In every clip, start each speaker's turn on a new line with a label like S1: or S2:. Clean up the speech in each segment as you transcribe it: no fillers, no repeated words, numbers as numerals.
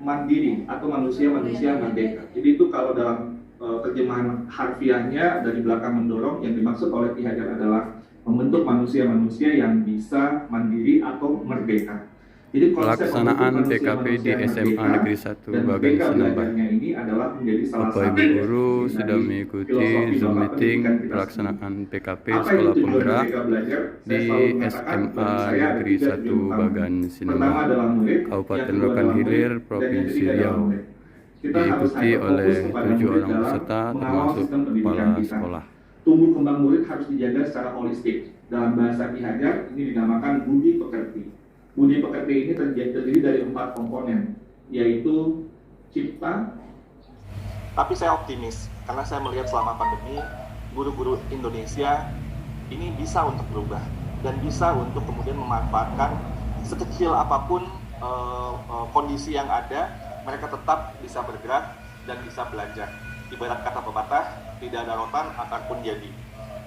S1: mandiri atau manusia-manusia merdeka. Jadi itu kalau dalam terjemahan harfiahnya dari belakang mendorong, yang dimaksud oleh Ki Hajar adalah membentuk manusia-manusia yang bisa mandiri atau merdeka. Jadi
S2: pelaksanaan PKP di SMA Negeri 1 Bagan Sinambah.
S1: ini adalah menjadi salah
S2: Bapak Ibu guru sudah mengikuti Zoom meeting pelaksanaan PKP sekolah penggerak di SMA Negeri 1 Bagan Sinambah, Kabupaten Rokan Hilir, Provinsi Riau. Diikuti oleh 7 orang peserta termasuk kepala sekolah.
S1: Tumbuh kembang murid harus dijaga secara holistik. Dalam bahasa Ki Hajar ini dinamakan budi pekerti. Budi pekerti ini terdiri dari 4 komponen, yaitu cipta. Tapi saya optimis karena saya melihat selama pandemi guru-guru Indonesia ini bisa untuk berubah dan bisa untuk kemudian memanfaatkan sekecil apapun kondisi yang ada, mereka tetap bisa bergerak dan bisa belajar. Ibarat kata pepatah, tidak ada rotan akar pun jadi.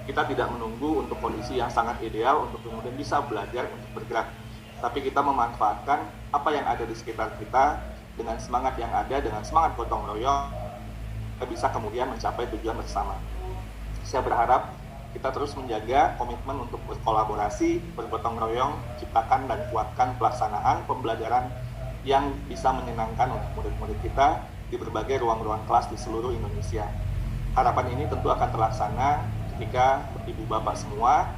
S1: Kita tidak menunggu untuk kondisi yang sangat ideal untuk kemudian bisa belajar untuk bergerak, tapi kita memanfaatkan apa yang ada di sekitar kita dengan semangat yang ada, dengan semangat gotong royong, kita bisa kemudian mencapai tujuan bersama. Saya berharap kita terus menjaga komitmen untuk berkolaborasi, bergotong royong, ciptakan dan kuatkan pelaksanaan pembelajaran yang bisa menyenangkan untuk murid-murid kita di berbagai ruang-ruang kelas di seluruh Indonesia. Harapan ini tentu akan terlaksana ketika Ibu Bapak semua,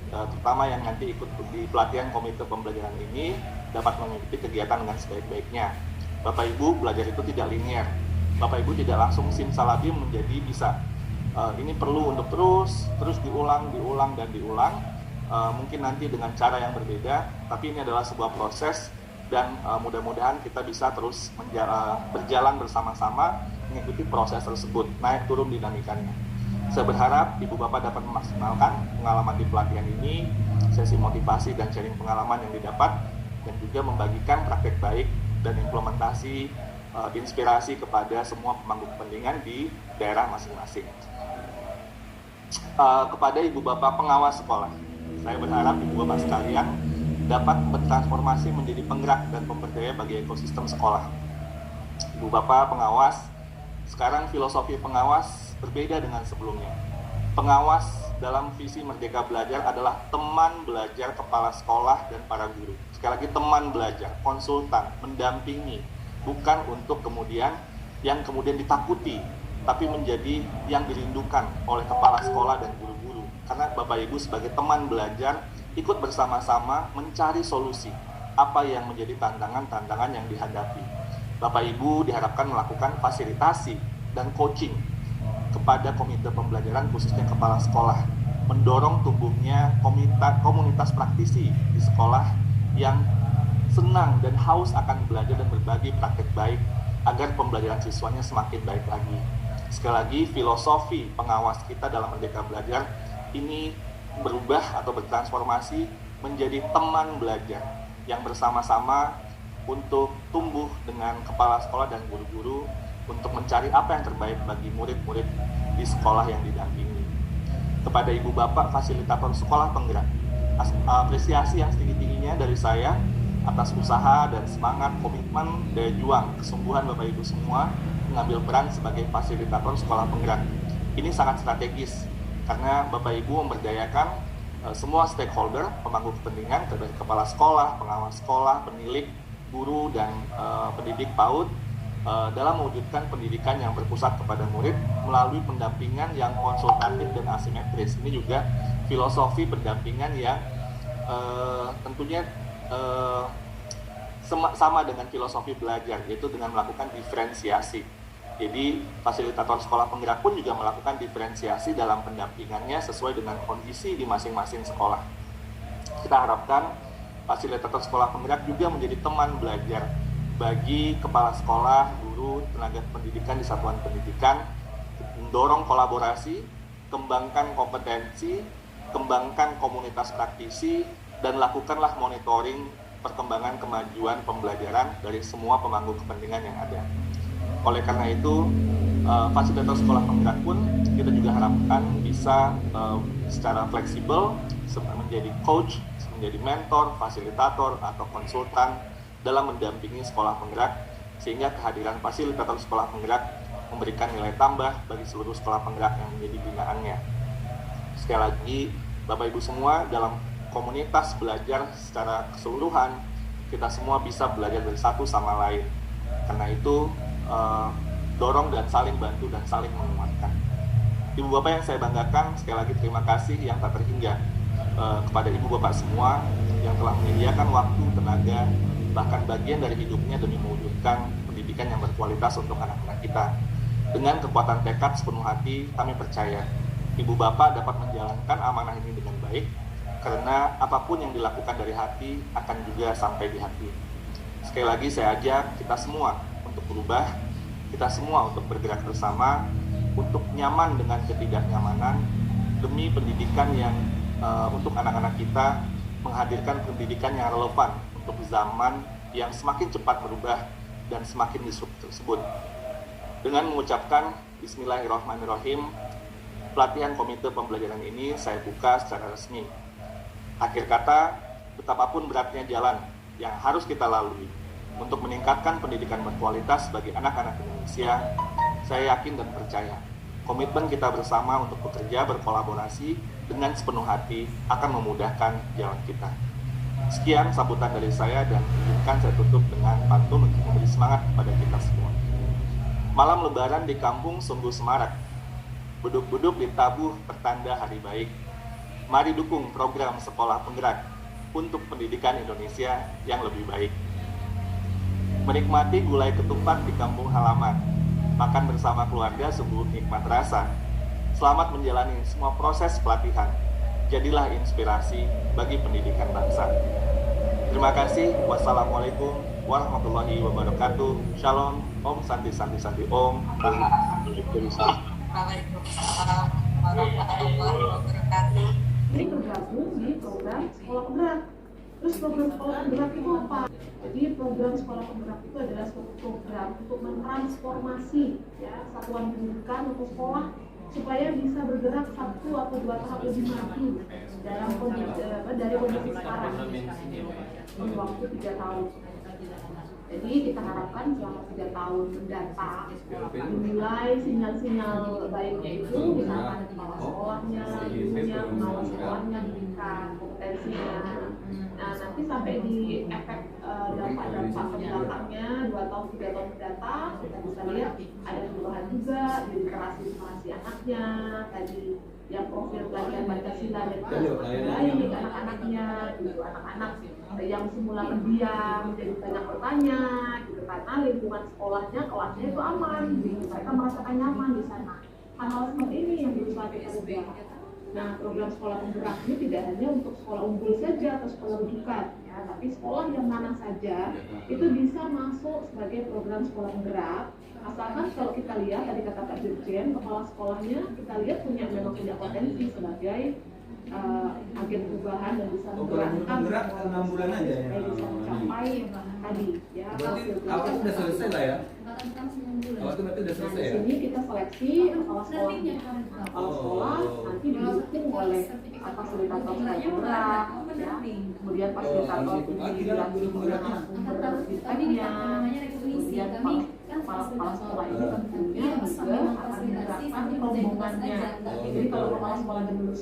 S1: terutama yang nanti ikut di pelatihan komite pembelajaran ini, dapat mengikuti kegiatan dengan sebaik-baiknya. Bapak Ibu, belajar itu tidak linear. Bapak Ibu tidak langsung simsalabim menjadi bisa. Ini perlu untuk terus diulang. Mungkin nanti dengan cara yang berbeda, tapi ini adalah sebuah proses dan mudah-mudahan kita bisa terus berjalan bersama-sama mengikuti proses tersebut, naik turun dinamikanya. Saya berharap Ibu Bapak dapat memaksimalkan pengalaman di pelatihan ini, sesi motivasi dan sharing pengalaman yang didapat, dan juga membagikan praktek baik dan implementasi inspirasi kepada semua pemangku kepentingan di daerah masing-masing. Kepada Ibu Bapak pengawas sekolah, saya berharap Ibu Bapak sekalian dapat bertransformasi menjadi penggerak dan pemberdaya bagi ekosistem sekolah. Ibu Bapak pengawas, sekarang filosofi pengawas berbeda dengan sebelumnya. Pengawas dalam visi Merdeka Belajar adalah teman belajar kepala sekolah dan para guru. Sekali lagi, teman belajar, konsultan, mendampingi, bukan untuk kemudian yang kemudian ditakuti, tapi menjadi yang dirindukan oleh kepala sekolah dan guru-guru. Karena Bapak Ibu sebagai teman belajar ikut bersama-sama mencari solusi apa yang menjadi tantangan-tantangan yang dihadapi. Bapak Ibu diharapkan melakukan fasilitasi dan coaching kepada komite pembelajaran khususnya kepala sekolah, mendorong tumbuhnya komunitas praktisi di sekolah yang senang dan haus akan belajar dan berbagi praktek baik agar pembelajaran siswanya semakin baik lagi. Sekali lagi, filosofi pengawas kita dalam Merdeka Belajar ini berubah atau bertransformasi menjadi teman belajar yang bersama-sama untuk tumbuh dengan kepala sekolah dan guru-guru untuk mencari apa yang terbaik bagi murid-murid di sekolah yang didampingi. Kepada Ibu Bapak fasilitator sekolah penggerak, apresiasi yang setinggi-tingginya dari saya atas usaha dan semangat, komitmen, daya juang, kesungguhan Bapak Ibu semua mengambil peran sebagai fasilitator sekolah penggerak. Ini sangat strategis karena Bapak Ibu memberdayakan semua stakeholder, pemangku kepentingan, dari kepala sekolah, pengawas sekolah, penilik, guru, dan pendidik PAUD dalam mewujudkan pendidikan yang berpusat kepada murid melalui pendampingan yang konsultatif dan asimetris. Ini juga filosofi pendampingan yang tentunya sama dengan filosofi belajar, yaitu dengan melakukan diferensiasi. Jadi fasilitator sekolah penggerak pun juga melakukan diferensiasi dalam pendampingannya sesuai dengan kondisi di masing-masing sekolah. Kita harapkan fasilitator sekolah penggerak juga menjadi teman belajar bagi kepala sekolah, guru, tenaga pendidikan di satuan pendidikan, mendorong kolaborasi, kembangkan kompetensi, kembangkan komunitas praktisi, dan lakukanlah monitoring perkembangan kemajuan pembelajaran dari semua pemangku kepentingan yang ada. Oleh karena itu, fasilitator sekolah penggerak pun kita juga harapkan bisa secara fleksibel menjadi coach, menjadi mentor, fasilitator, atau konsultan dalam mendampingi sekolah penggerak sehingga kehadiran fasilitator sekolah penggerak memberikan nilai tambah bagi seluruh sekolah penggerak yang menjadi binaannya. Sekali lagi, Bapak Ibu semua, dalam komunitas belajar secara keseluruhan, kita semua bisa belajar dari satu sama lain. Karena itu, dorong dan saling bantu dan saling menguatkan. Ibu Bapak yang saya banggakan, sekali lagi terima kasih yang tak terhingga kepada Ibu Bapak semua yang telah menyediakan waktu, tenaga, bahkan bagian dari hidupnya demi mewujudkan pendidikan yang berkualitas untuk anak-anak kita. Dengan kekuatan tekad sepenuh hati, kami percaya Ibu Bapak dapat menjalankan amanah ini dengan baik, karena apapun yang dilakukan dari hati akan juga sampai di hati. Sekali lagi saya ajak kita semua untuk berubah, kita semua untuk bergerak bersama, untuk nyaman dengan ketidaknyamanan, demi pendidikan yang untuk anak-anak kita, menghadirkan pendidikan yang relevan untuk zaman yang semakin cepat berubah dan semakin disruptif tersebut. Dengan mengucapkan Bismillahirrahmanirrahim, pelatihan komite pembelajaran ini saya buka secara resmi. Akhir kata, betapapun beratnya jalan yang harus kita lalui untuk meningkatkan pendidikan berkualitas bagi anak-anak Indonesia, saya yakin dan percaya komitmen kita bersama untuk bekerja berkolaborasi dengan sepenuh hati akan memudahkan jalan kita. Sekian sambutan dari saya, dan izinkan saya tutup dengan pantun untuk memberi semangat kepada kita semua. Malam lebaran di kampung sungguh semarak, beduk-beduk ditabuh pertanda hari baik. Mari dukung program sekolah penggerak untuk pendidikan Indonesia yang lebih baik. Menikmati gulai ketupat di kampung halaman, makan bersama keluarga sungguh nikmat rasa. Selamat menjalani semua proses pelatihan, jadilah inspirasi bagi pendidikan bangsa. Terima kasih. Wassalamualaikum warahmatullahi wabarakatuh. Shalom. Om Santi Santi Santi Om. Waalaikumsalam
S3: warahmatullahi wabarakatuh. Ini tergabung di program sekolah penggerak. Terus program sekolah penggerak itu apa? Jadi program sekolah penggerak itu adalah suatu program untuk mentransformasi satuan pendidikan untuk sekolah supaya bisa bergerak 1 atau 2 tahap lebih maju dalam kondisi dari kondisi sekarang. Ini waktu 3 tahun. Jadi kita harapkan selama 3 tahun mendatang dimulai sinyal-sinyal baik itu, misalkan kepala sekolahnya, gurunya, pengawas sekolahnya diberikan kompetensinya. Nah, nanti sampai di efek dampak-dampak ke belakangnya 2 tahun 3 tahun mendatang, kita bisa lihat ada perubahan juga di literasi anaknya, tadi yang profil belajar Pancasila dan baik anak-anaknya, gitu, anak-anak yang semula pendiam menjadi banyak bertanya, gitu, karena lingkungan sekolahnya, kelasnya itu aman, gitu, mereka merasakan nyaman di sana. Hal-hal seperti ini yang berusaha kita ubah. Nah, program sekolah penggerak ini tidak hanya untuk sekolah unggul saja atau sekolah rujukan, ya, tapi sekolah yang mana saja itu bisa masuk sebagai program sekolah penggerak. Asalkan kalau kita lihat tadi kata Pak Dirjen, kepala sekolahnya kita lihat memang punya potensi sebagai agen perubahan dan bisa menggerakkan
S4: 6 bulan aja ya.
S3: Bisa mencapai tadi ya.
S4: Berarti awal sudah selesai lah ya. Awal itu berarti sudah selesai ya.
S3: Di sini kita seleksi kepala sekolah nanti didukung oleh fasilitator penggerak, ya. Kemudian fasilitator pendidikan kemudian kepala sekolah ini tentunya juga akan menggerakkan rombongannya. Jadi kalau kepala sekolah dulu